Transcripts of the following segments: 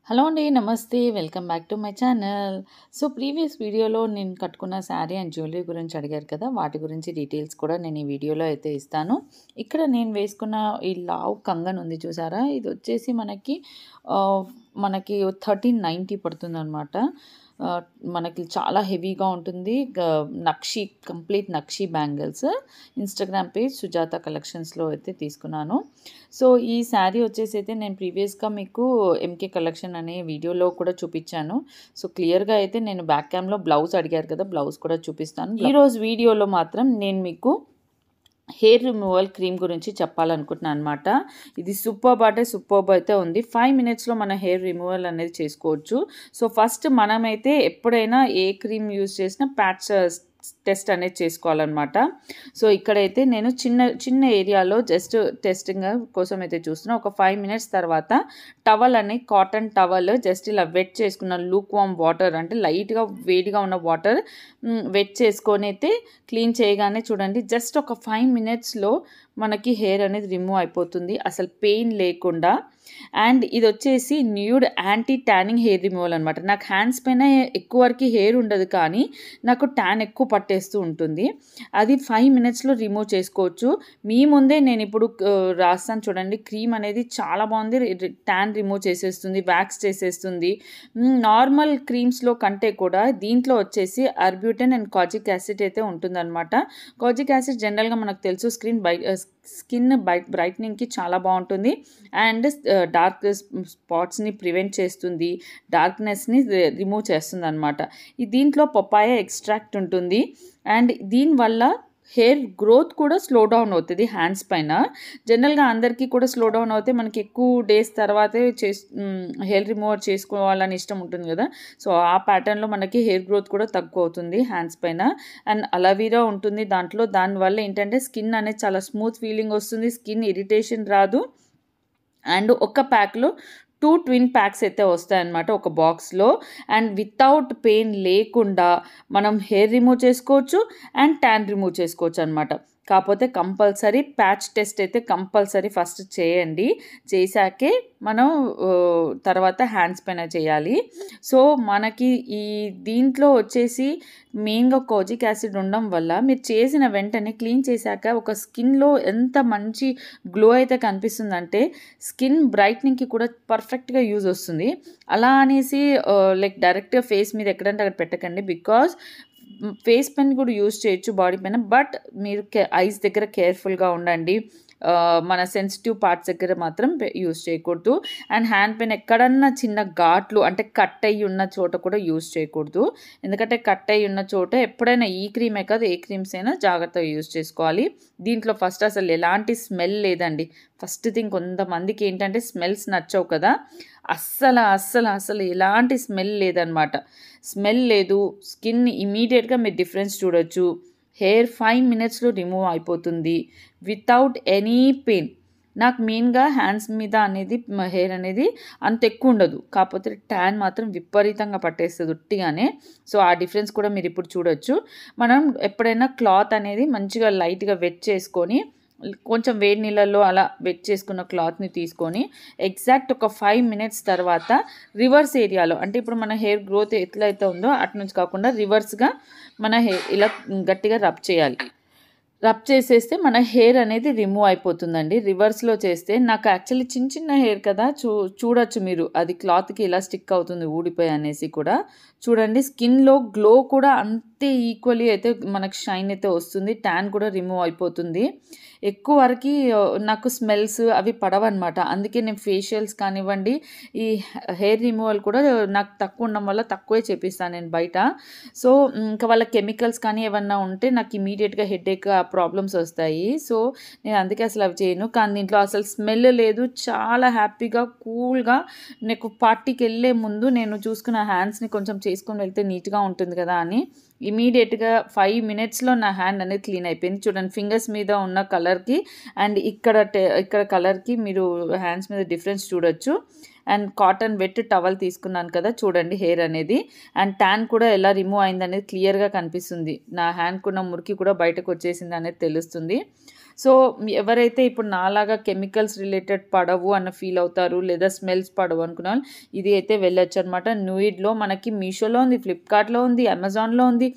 Hello అండి. నమస్తే. Welcome back to my channel. So, previous వీడియోలో నేను కట్టుకున్న శారీ అండ్ జ్యువెలరీ గురించి అడిగారు కదా! వాటి గురించి డీటెయిల్స్ కూడా నేను ఈ వీడియోలో అయితే ఇస్తాను. ఇక్కడ నేను వేసుకున్న ఈ లావ్ కంగన్ ఉంది చూసారా? ఇదొచ్చేసి ఆహ్, మనకి 1390 పడుతుందనమాట. మనకి చాలా హెవీగా ఉంటుంది. నక్షి కంప్లీట్ నక్షి బ్యాంగిల్స్. ఇన్‌స్టాగ్రామ్ పేజ్ సుజాత కలెక్షన్స్‌లో అయితే తీసుకున్నాను. సో, ఈ శారీ వచ్చేసి అయితే నేను ప్రీవియస్‌గా మీకు ఎంకే కలెక్షన్ అనే వీడియోలో కూడా చూపించాను. సో, క్లియర్‌గా అయితే నేను బ్యాక్ క్యామ్‌లో బ్లౌజ్ అడిగారు కదా! బ్లౌజ్ కూడా చూపిస్తాను. ఈరోజు వీడియోలో మాత్రం నేను మీకు హెయిర్ రిమూవల్ క్రీమ్ గురించి చెప్పాలనుకుంటున్నాను అనమాట. ఇది సూపర్బ్ అంటే సూపర్బ్ అయితే ఉంది. 5 మినిట్స్‌లో మన హెయిర్ రిమూవల్ అనేది చేసుకోవచ్చు. సో, ఫస్ట్ మనమైతే ఎప్పుడైనా ఏ క్రీమ్ యూజ్ చేసినా ప్యాచ్ టెస్ట్ అనేది చేసుకోవాలన్నమాట. సో, ఇక్కడైతే నేను చిన్న ఏరియాలో జస్ట్ టెస్టింగ్ కోసం అయితే చూస్తున్నా. ఒక 5 మినిట్స్ తర్వాత టవల్ అని కాటన్ టవల్ జస్ట్ ఇలా వెట్ చేసుకున్న లూక్ వార్మ్ వాటర్ అంటే లైట్‌గా వేడిగా ఉన్న వాటర్ వెట్ చేసుకొని అయితే క్లీన్ చేయగానే చూడండి జస్ట్ ఒక 5 మినిట్స్‌లో మనకి హెయిర్ అనేది రిమూవ్ అయిపోతుంది. అసలు పెయిన్ లేకుండా. అండ్ ఇదొచ్చేసి nude anti tanning hair removal అనమాట. నాకు హ్యాండ్స్ పైన ఎక్కువ వరకు హెయిర్ ఉండదు కానీ నాకు ట్యాన్ ఎక్కువ పట్టేస్తూ ఉంటుంది. అది 5 మినిట్స్‌లో రిమూవ్ చేసుకోవచ్చు. మీ ముందే నేను ఇప్పుడు రాస్తాను చూడండి. క్రీమ్ అనేది చాలా బాగుంది. ట్యాన్ రిమూవ్ చేసేస్తుంది, వ్యాక్స్ చేసేస్తుంది. నార్మల్ క్రీమ్స్‌లో కంటే కూడా దీంట్లో వచ్చేసి ఆర్బ్యూటన్ అండ్ కాజిక్ యాసిడ్ అయితే ఉంటుందన్నమాట. కాజిక్ యాసిడ్ జనరల్‌గా మనకు తెలుసు స్కిన్ బ్రైట్నింగ్‌కి చాలా బాగుంటుంది. అండ్ డార్క్ స్పాట్స్ని ప్రివెంట్ చేస్తుంది, డార్క్నెస్ని రిమూవ్ చేస్తుంది అనమాట. దీంట్లో పపాయ ఎక్స్ట్రాక్ట్ ఉంటుంది. అండ్ దీనివల్ల హెయిర్ గ్రోత్ కూడా స్లో డౌన్ అవుతుంది హ్యాండ్స్ పైన. జనరల్గా అందరికీ కూడా స్లో డౌన్ అవుతే మనకి ఎక్కువ డేస్ తర్వాతే హెయిర్ రిమూవర్ చేసుకోవాలని ఇష్టం ఉంటుంది కదా! సో, ఆ ప్యాటర్న్లో మనకి హెయిర్ గ్రోత్ కూడా తక్కువ అవుతుంది హ్యాండ్స్ పైన. అండ్ అలోవెరా ఉంటుంది దాంట్లో. దానివల్ల ఏంటంటే స్కిన్ అనేది చాలా స్మూత్ ఫీలింగ్ వస్తుంది, స్కిన్ ఇరిటేషన్ రాదు. అండ్ ఒక ప్యాక్లో 2 ట్విన్ ప్యాక్స్ అయితే వస్తాయన్నమాట ఒక బాక్స్లో. అండ్ వితౌట్ పెయిన్ లేకుండా మనం హెయిర్ రిమూవ్ చేసుకోవచ్చు అండ్ ట్యాన్ రిమూవ్ చేసుకోవచ్చు అనమాట. కాకపోతే కంపల్సరీ ప్యాచ్ టెస్ట్ అయితే కంపల్సరీ ఫస్ట్ చేయండి. చేశాకే మనం తర్వాత హ్యాండ్స్ పైన చేయాలి. సో, మనకి ఈ దీంట్లో వచ్చేసి మెయిన్గా కాజిక్ యాసిడ్ ఉండడం వల్ల మీరు చేసిన వెంటనే క్లీన్ చేశాక ఒక స్కిన్లో ఎంత మంచి గ్లో అయితే కనిపిస్తుందంటే స్కిన్ బ్రైట్నింగ్కి కూడా పర్ఫెక్ట్గా యూజ్ వస్తుంది. అలా అనేసి లైక్ డైరెక్ట్గా ఫేస్ మీద ఎక్కడంటే అక్కడ పెట్టకండి. బికాజ్ ఫేస్ పైన కూడా యూజ్ చేయొచ్చు బాడీ పైన. బట్ మీరు ఐస్ దగ్గర కేర్ఫుల్గా ఉండండి. మన సెన్సిటివ్ పార్ట్స్ దగ్గర మాత్రం యూజ్ చేయకూడదు. అండ్ హ్యాండ్ పైన ఎక్కడన్నా చిన్న ఘాట్లు అంటే కట్ అయ్యి ఉన్న చోట కూడా యూజ్ చేయకూడదు. ఎందుకంటే కట్ అయ్యి ఉన్న చోట ఎప్పుడైనా ఈ క్రీమే కాదు ఏ క్రీమ్స్ అయినా జాగ్రత్తగా యూజ్ చేసుకోవాలి. దీంట్లో ఫస్ట్ అసలు ఎలాంటి స్మెల్ లేదండి. ఫస్ట్ థింగ్ కొంతమందికి ఏంటంటే స్మెల్స్ నచ్చవు కదా! అస్సలు ఎలాంటి స్మెల్ లేదనమాట. స్మెల్ లేదు. స్కిన్ ఇమీడియట్గా మీరు డిఫరెన్స్ చూడొచ్చు. హెయిర్ 5 మినిట్స్‌లో రిమూవ్ అయిపోతుంది వితౌట్ ఎనీ పెయిన్. నాకు మెయిన్‌గా హ్యాండ్స్ మీద అనేది హెయిర్ అనేది అంత ఎక్కువ ఉండదు. కాకపోతే ట్యాన్ మాత్రం విపరీతంగా పట్టేస్తది ఉట్టిగానే. సో, ఆ డిఫరెన్స్ కూడా మీరు ఇప్పుడు చూడొచ్చు. మనం ఎప్పుడైనా క్లాత్ అనేది మంచిగా లైట్‌గా వెట్ చేసుకొని కొంచెం వేడి నీళ్ళల్లో అలా వెట్ చేసుకున్న క్లాత్‌ని తీసుకొని ఎగ్జాక్ట్ ఒక 5 మినిట్స్ తర్వాత రివర్స్ ఏరియాలో అంటే ఇప్పుడు మన హెయిర్ గ్రోత్ ఎట్లయితే ఉందో అటు నుంచి కాకుండా రివర్స్‌గా మన హెయిర్ ఇలా గట్టిగా రబ్ చేయాలి. రబ్ చేసేస్తే మన హెయిర్ అనేది రిమూవ్ అయిపోతుందండి. రివర్స్‌లో చేస్తే నాకు యాక్చువల్లీ చిన్న హెయిర్ కదా! చూడొచ్చు మీరు. అది క్లాత్‌కి ఇలా స్టిక్ అవుతుంది ఊడిపోయి అనేసి కూడా. చూడండి స్కిన్‌లో గ్లో కూడా అంతే ఈక్వల్లీ అయితే మనకు షైన్ అయితే వస్తుంది. ట్యాన్ కూడా రిమూవ్ అయిపోతుంది. ఎక్కువ వరకి నాకు స్మెల్స్ అవి పడవన్నమాట. అందుకే నేను ఫేషియల్స్ కానివ్వండి, ఈ హెయిర్ రిమూవల్ కూడా నాకు తక్కువ ఉండడం వల్ల తక్కువే చేపిస్తాను నేను బయట. సో, ఇంకా వాళ్ళ కెమికల్స్ కానీ ఏమన్నా ఉంటే నాకు ఇమీడియట్‌గా హెడేక్ ఆ ప్రాబ్లమ్స్ వస్తాయి. సో, నేను అందుకే అసలు అవి చేయను. కానీ దీంట్లో అసలు స్మెల్ లేదు. చాలా హ్యాపీగా, కూల్‌గా నాకు పార్టీకెళ్ళే ముందు నేను చూసుకున్న హ్యాండ్స్‌ని కొంచెం చేసుకొని వెళ్తే నీట్‌గా ఉంటుంది కదా అని ఇమీడియట్‌గా 5 మినిట్స్‌లో నా హ్యాండ్ అనేది క్లీన్ అయిపోయింది. చూడండి ఫింగర్స్ మీద ఉన్న కలర్‌కి అండ్ ఇక్కడ కలర్‌కి మీరు హ్యాండ్స్ మీద డిఫరెన్స్ చూడొచ్చు. అండ్ కాటన్ వెట్ టవల్ తీసుకున్నాను కదా! చూడండి హెయిర్ అనేది. అండ్ ట్యాన్ కూడా ఎలా రిమూవ్ అయిందనేది క్లియర్‌గా కనిపిస్తుంది. నా హ్యాండ్‌కున్న మురికి కూడా బయటకు వచ్చేసిందనేది తెలుస్తుంది. సో ఎవరైతే ఇప్పుడు నాలాగా కెమికల్స్ రిలేటెడ్ పడవు అన్న ఫీల్ అవుతారు, లేదా స్మెల్స్ పడవు అనుకున్న వాళ్ళు ఇది అయితే వెళ్ళొచ్చు అనమాట. న్యూయిడ్లో మనకి మీషోలో ఉంది, ఫ్లిప్కార్ట్లో ఉంది, అమెజాన్లో ఉంది,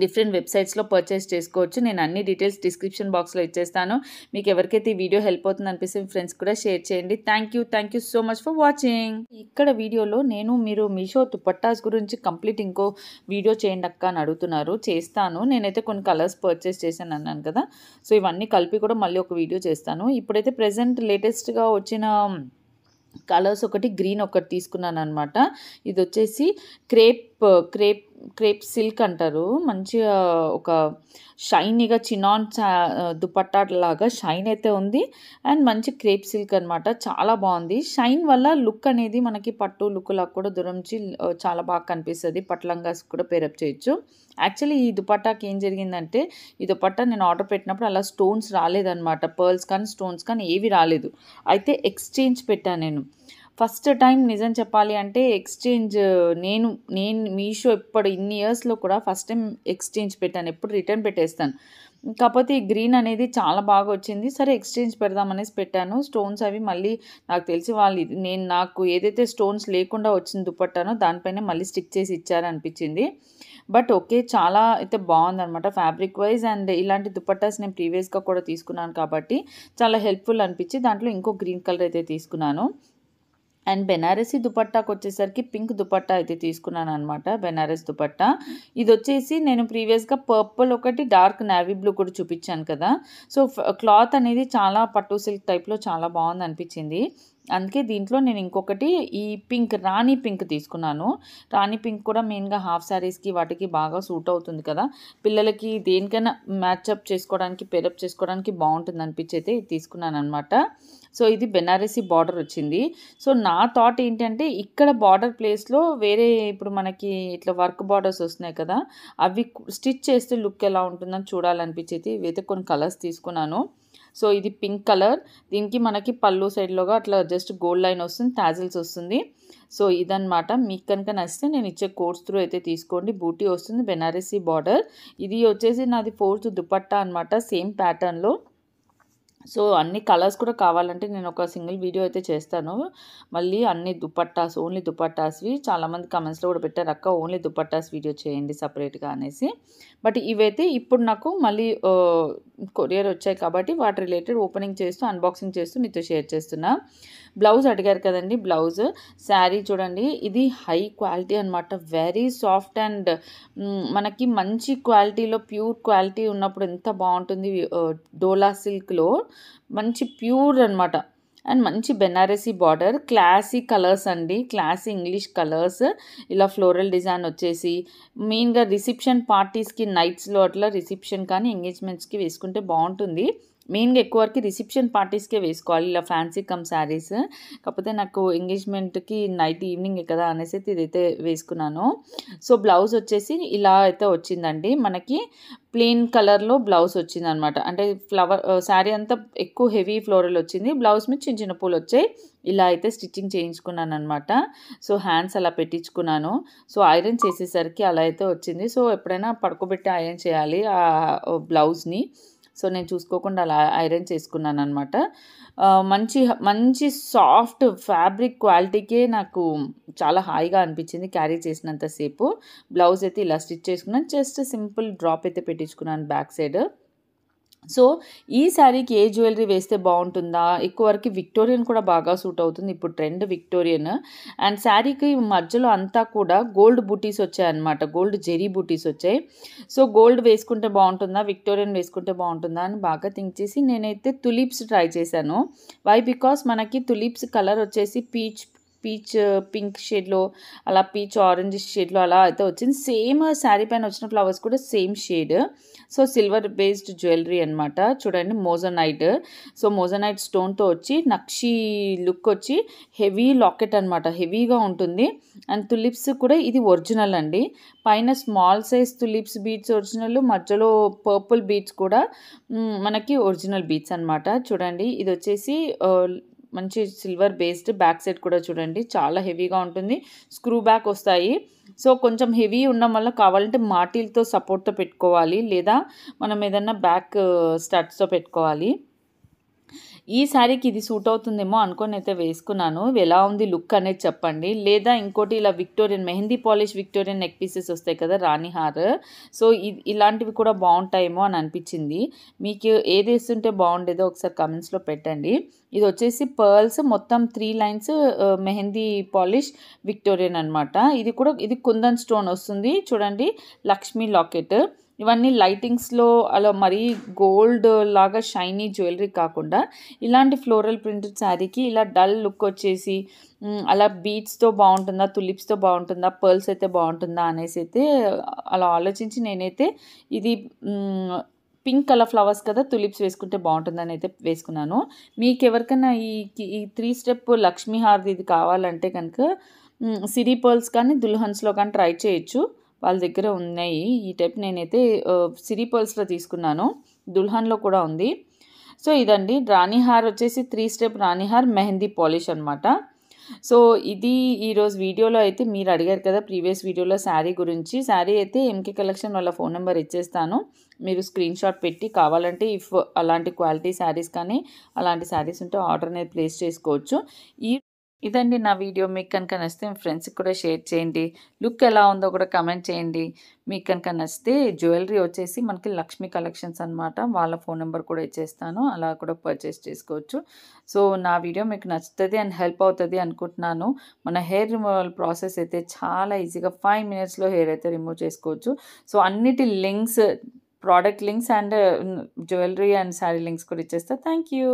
డిఫరెంట్ వెబ్సైట్స్లో పర్చేస్ చేసుకోవచ్చు. నేను అన్ని డీటెయిల్స్ డిస్క్రిప్షన్ బాక్స్లో ఇచ్చేస్తాను. మీకు ఎవరికైతే ఈ వీడియో హెల్ప్ అవుతుంది అనిపిస్తే మీ ఫ్రెండ్స్ కూడా షేర్ చేయండి. Thank you so much for watching. ఇక్కడ వీడియోలో మీరు మీషో దుపట్టాస్ గురించి కంప్లీట్ ఇంకో వీడియో చేయండి అక్క అని అడుగుతున్నారు. చేస్తాను. నేనైతే కొన్ని కలర్స్ పర్చేస్ చేశాను అన్నాను కదా, సో ఇవన్నీ కలిపి కూడా మళ్ళీ ఒక వీడియో చేస్తాను. ఇప్పుడైతే ప్రెజెంట్ లేటెస్ట్గా వచ్చిన కలర్స్ ఒకటి గ్రీన్ ఒకటి తీసుకున్నాను అనమాట. ఇది వచ్చేసి క్రేప్ సిల్క్ అంటారు. మంచిగా ఒక షైనీగా చినాన్ దుపట్టా లాగా షైన్ అయితే ఉంది. అండ్ మంచి క్రేప్ సిల్క్ అనమాట. చాలా బాగుంది. షైన్ వల్ల లుక్ అనేది మనకి పట్టు లుక్ లాగా కూడా దూరం నుంచి చాలా బాగా కనిపిస్తుంది. పట్లంగాస్ కూడా పేరప్ చేయొచ్చు. యాక్చువల్లీ ఈ దుపట్టాకి ఏం జరిగిందంటే, ఈ దుపట్టా నేను ఆర్డర్ పెట్టినప్పుడు అలా స్టోన్స్ రాలేదన్నమాట. పర్ల్స్ కానీ స్టోన్స్ కానీ ఏవి రాలేదు. అయితే ఎక్స్చేంజ్ పెట్టాను నేను. ఫస్ట్ టైం నిజం చెప్పాలి అంటే ఎక్స్చేంజ్ నేను మీషో ఎప్పుడు ఇన్ని ఇయర్స్లో కూడా ఫస్ట్ టైం ఎక్స్చేంజ్ పెట్టాను. ఎప్పుడు రిటర్న్ పెట్టేస్తాను. కాకపోతే ఈ గ్రీన్ అనేది చాలా బాగా వచ్చింది. సరే ఎక్స్చేంజ్ పెడదామనేసి పెట్టాను. స్టోన్స్ అవి మళ్ళీ నాకు తెలిసి వాళ్ళు నాకు ఏదైతే స్టోన్స్ లేకుండా వచ్చిన దుపట్టానో దానిపైన మళ్ళీ స్టిక్ చేసి ఇచ్చారనిపించింది. బట్ ఓకే, చాలా అయితే బాగుందనమాట ఫ్యాబ్రిక్ వైజ్. అండ్ ఇలాంటి దుపట్టాస్ నేను ప్రీవియస్గా కూడా తీసుకున్నాను కాబట్టి చాలా హెల్ప్ఫుల్ అనిపించి దాంట్లో ఇంకో గ్రీన్ కలర్ అయితే తీసుకున్నాను. అండ్ బెనారసీ దుపట్టాకు వచ్చేసరికి పింక్ దుపట్టా అయితే తీసుకున్నాను అనమాట. బెనారస్ దుపట్టా ఇది వచ్చేసి నేను ప్రీవియస్గా పర్పుల్ ఒకటి, డార్క్ నేవీ బ్లూ కూడా చూపించాను కదా. సో క్లాత్ అనేది చాలా పట్టు సిల్క్ టైప్లో చాలా బాగుంది అనిపించింది. అందుకే దీంట్లో నేను ఇంకొకటి ఈ రాణి పింక్ తీసుకున్నాను. రాణి పింక్ కూడా మెయిన్గా హాఫ్ శారీస్కి వాటికి బాగా సూట్ అవుతుంది కదా. పిల్లలకి దేనికైనా మ్యాచ్అప్ చేసుకోవడానికి, పేరప్ చేసుకోవడానికి బాగుంటుంది అనిపించి అయితే ఇది తీసుకున్నాను అనమాట. సో ఇది బెనారసీ బార్డర్ వచ్చింది. సో నా థాట్ ఏంటంటే, ఇక్కడ బార్డర్ ప్లేస్లో వేరే ఇప్పుడు మనకి ఇట్లా వర్క్ బార్డర్స్ వస్తున్నాయి కదా, అవి స్టిచ్ చేస్తే లుక్ ఎలా ఉంటుందని చూడాలనిపించేది ఇవైతే కొన్ని కలర్స్ తీసుకున్నాను. సో ఇది పింక్ కలర్. దీనికి మనకి పళ్ళు సైడ్లోగా అట్లా జస్ట్ గోల్డ్ లైన్ వస్తుంది, టాజిల్స్ వస్తుంది. సో ఇదన్నమాట. మీకు కనుక నచ్చితే నేను ఇచ్చే కోడ్స్ త్రూ అయితే తీసుకోండి. బూటీ వస్తుంది, బెనారసీ బార్డర్. ఇది వచ్చేసి నాది 4th దుపట్టా అనమాట, సేమ్ ప్యాటర్న్లో. సో అన్ని కలర్స్ కూడా కావాలంటే నేను ఒక సింగిల్ వీడియో అయితే చేస్తాను. మళ్ళీ అన్ని దుపట్టాస్, ఓన్లీ దుపట్టాస్వి చాలామంది కమెంట్స్లో కూడా పెట్టారు, అక్క ఓన్లీ దుపట్టాస్ వీడియో చేయండి సపరేట్గా అనేసి. బట్ ఇవైతే ఇప్పుడు నాకు మళ్ళీ కొరియర్ వచ్చాయి కాబట్టి వాటి రిలేటెడ్ ఓపెనింగ్ చేస్తూ, అన్బాక్సింగ్ చేస్తూ మీతో షేర్ చేస్తున్నా. బ్లౌజ్ అడిగారు కదండి, బ్లౌజ్ శారీ చూడండి. ఇది హై క్వాలిటీ అనమాట. వెరీ సాఫ్ట్ అండ్ మనకి మంచి క్వాలిటీలో, ప్యూర్ క్వాలిటీ ఉన్నప్పుడు ఎంత బాగుంటుంది. డోలా సిల్క్లో మంచి ప్యూర్ అనమాట. అండ్ మంచి బెనారసీ బార్డర్, క్లాసీ కలర్స్ అండి, క్లాసీ ఇంగ్లీష్ కలర్స్. ఇలా ఫ్లోరల్ డిజైన్ వచ్చేసి మెయిన్గా రిసెప్షన్ పార్టీస్కి, నైట్స్లో అట్లా రిసెప్షన్ కానీ ఎంగేజ్మెంట్స్కి వేసుకుంటే బాగుంటుంది. మెయిన్గా ఎక్కువ వరకు రిసెప్షన్ పార్టీస్కే వేసుకోవాలి ఇలా ఫ్యాన్సీ కమ్ శారీస్. కాకపోతే నాకు ఎంగేజ్మెంట్కి నైట్ ఈవినింగ్ కదా అనేసి ఇదైతే వేసుకున్నాను. సో బ్లౌజ్ వచ్చేసి ఇలా అయితే వచ్చిందండి. మనకి ప్లెయిన్ కలర్లో బ్లౌజ్ వచ్చింది అనమాట. అంటే ఫ్లవర్ శారీ అంతా ఎక్కువ హెవీ ఫ్లోరల్ వచ్చింది, బ్లౌజ్ మీద చిన్న చిన్న పూలు వచ్చాయి. ఇలా అయితే స్టిచ్చింగ్ చేయించుకున్నాను అనమాట. సో హ్యాండ్స్ అలా పెట్టించుకున్నాను. సో ఐరన్ చేసేసరికి అలా అయితే వచ్చింది. సో ఎప్పుడైనా పడుకోబెట్టి ఐరన్ చేయాలి ఆ బ్లౌజ్ని. సో నేను చూసుకోకుండా అలా ఐరన్ చేసుకున్నాను అనమాట. మంచి సాఫ్ట్ ఫ్యాబ్రిక్ క్వాలిటీకే నాకు చాలా హాయిగా అనిపించింది క్యారీ చేసినంతసేపు. బ్లౌజ్ అయితే ఇలా స్టిచ్ చేసుకున్నాను. జస్ట్ సింపుల్ డ్రాప్ అయితే పెట్టించుకున్నాను బ్యాక్ సైడ్. సో ఈ శారీకి ఏ జ్యువెలరీ వేస్తే బాగుంటుందా, ఎక్కువ వరకు విక్టోరియన్ కూడా బాగా సూట్ అవుతుంది. ఇప్పుడు ట్రెండ్ విక్టోరియన్. అండ్ శారీకి మధ్యలో అంతా కూడా గోల్డ్ బూటీస్ వచ్చాయన్నమాట, గోల్డ్ జెరీ బూటీస్ వచ్చాయి. సో గోల్డ్ వేసుకుంటే బాగుంటుందా, విక్టోరియన్ వేసుకుంటే బాగుంటుందా అని బాగా థింక్ చేసి నేనైతే తులిప్స్ ట్రై చేశాను. వై బికాస్ మనకి తులిప్స్ కలర్ వచ్చేసి పీచ్ పింక్ షేడ్లో, అలా పీచ్ ఆరెంజ్ షేడ్లో అలా అయితే వచ్చింది. సేమ్ శారీ పైన వచ్చిన ఫ్లవర్స్ కూడా same shade. So silver based jewellery అనమాట. చూడండి మోజనైట్. సో మోజనైట్ స్టోన్తో వచ్చి నక్షి లుక్ వచ్చి హెవీ లాకెట్ అనమాట, హెవీగా ఉంటుంది. అండ్ తులిప్స్ కూడా ఇది ఒరిజినల్ అండి. పైన small size tulips beads original, మధ్యలో పర్పుల్ బీడ్స్ కూడా మనకి ఒరిజినల్ బీడ్స్ అనమాట. చూడండి ఇది వచ్చేసి మంచి సిల్వర్ బేస్డ్. బ్యాక్ సైడ్ కూడా చూడండి చాలా హెవీగా ఉంటుంది, స్క్రూ బ్యాక్ వస్తాయి. సో కొంచెం హెవీ ఉండడం వల్ల కావాలంటే మాటీలతో సపోర్ట్‌తో పెట్టుకోవాలి. లేదా మనం ఏదన్నా బ్యాక్ స్టడ్స్‌తో పెట్టుకోవాలి. ఈ శారీకి ఇది సూట్ అవుతుందేమో అనుకోనైతే వేసుకున్నాను. ఎలా ఉంది లుక్ అనేది చెప్పండి. లేదా ఇంకోటి ఇలా Victorian mehndi polish Victorian neck pieces వస్తాయి కదా! రాణి హార్. సో ఇలాంటివి కూడా బావుంటాయేమో అని అనిపించింది. మీకు ఏది ఏస్తుంటే బావుండేదో ఒకసారి కామెంట్స్‌లో పెట్టండి. ఇది వచ్చేసి పర్ల్స్ మొత్తం 3 లైన్స్ మెహందీ పాలిష్ విక్టోరియన్ అనమాట. ఇది కుందన్ స్టోన్ వస్తుంది. చూడండి లక్ష్మీ లాకెట్. ఇవన్నీ లైటింగ్స్‌లో అలా మరీ గోల్డ్ లాగా షైనీ జ్యువెలరీ కాకుండా ఇలాంటి ఫ్లోరల్ ప్రింటెడ్ శారీకి ఇలా డల్ లుక్ వచ్చేసి అలా బీడ్స్‌తో బావుంటుందా? తులిప్స్‌తో బావుంటుందా? పర్ల్స్ అయితే బావుంటుందా? అనేసి అయితే అలా ఆలోచించి నేనైతే ఇది పింక్ కలర్ ఫ్లవర్స్ కదా! తులిప్స్ వేసుకుంటే బావుంటుందని అయితే వేసుకున్నాను. మీకెవరికైనా ఈ 3 స్టెప్ లక్ష్మీ హార్‌ది ఇది కావాలంటే కనుక సిరీ పర్ల్స్ కానీ, దుల్హన్స్‌లో కానీ ట్రై చేయొచ్చు. వాళ్ళ దగ్గర ఉన్నాయి. ఈ టైప్ నేనైతే సిరీ పర్ల్స్‌లో తీసుకున్నాను. దుల్హన్‌లో కూడా ఉంది. సో ఇదండి రాణి హార్ వచ్చేసి 3 స్టెప్ రాణి హార్ మెహందీ పాలిష్ అనమాట. సో ఇది ఈరోజు వీడియోలో అయితే మీరు అడిగారు కదా ప్రీవియస్ వీడియోలో శారీ గురించి. శారీ అయితే ఎంకే కలెక్షన్ వాళ్ళ ఫోన్ నెంబర్ ఇచ్చేస్తాను. మీరు స్క్రీన్ షాట్ పెట్టి కావాలంటే అలాంటి క్వాలిటీ శారీస్ కానీ అలాంటి శారీస్ ఉంటే ఆర్డర్ అనేది ప్లేస్ చేసుకోవచ్చు. ఇదండి నా వీడియో. మీకు కనుక నచ్చితే మీ ఫ్రెండ్స్‌కి కూడా షేర్ చేయండి. లుక్ ఎలా ఉందో కూడా కామెంట్ చేయండి. మీకు కనుక నచ్చితే జ్యువెలరీ వచ్చేసి మనకి లక్ష్మీ కలెక్షన్స్ అనమాట. వాళ్ళ ఫోన్ నెంబర్ కూడా ఇచ్చేస్తాను. అలా కూడా పర్చేస్ చేసుకోవచ్చు. సో నా వీడియో మీకు నచ్చుతది అండ్ హెల్ప్ అవుతది అనుకుంటున్నాను. మన హెయిర్ రిమూవల్ ప్రాసెస్ అయితే చాలా ఈజీగా 5 మినిట్స్‌లో హెయిర్ అయితే రిమూవ్ చేసుకోవచ్చు. సో అన్నిటి links, product links and jewellery and sari links కూడా ఇచ్చేస్తా. Thank you.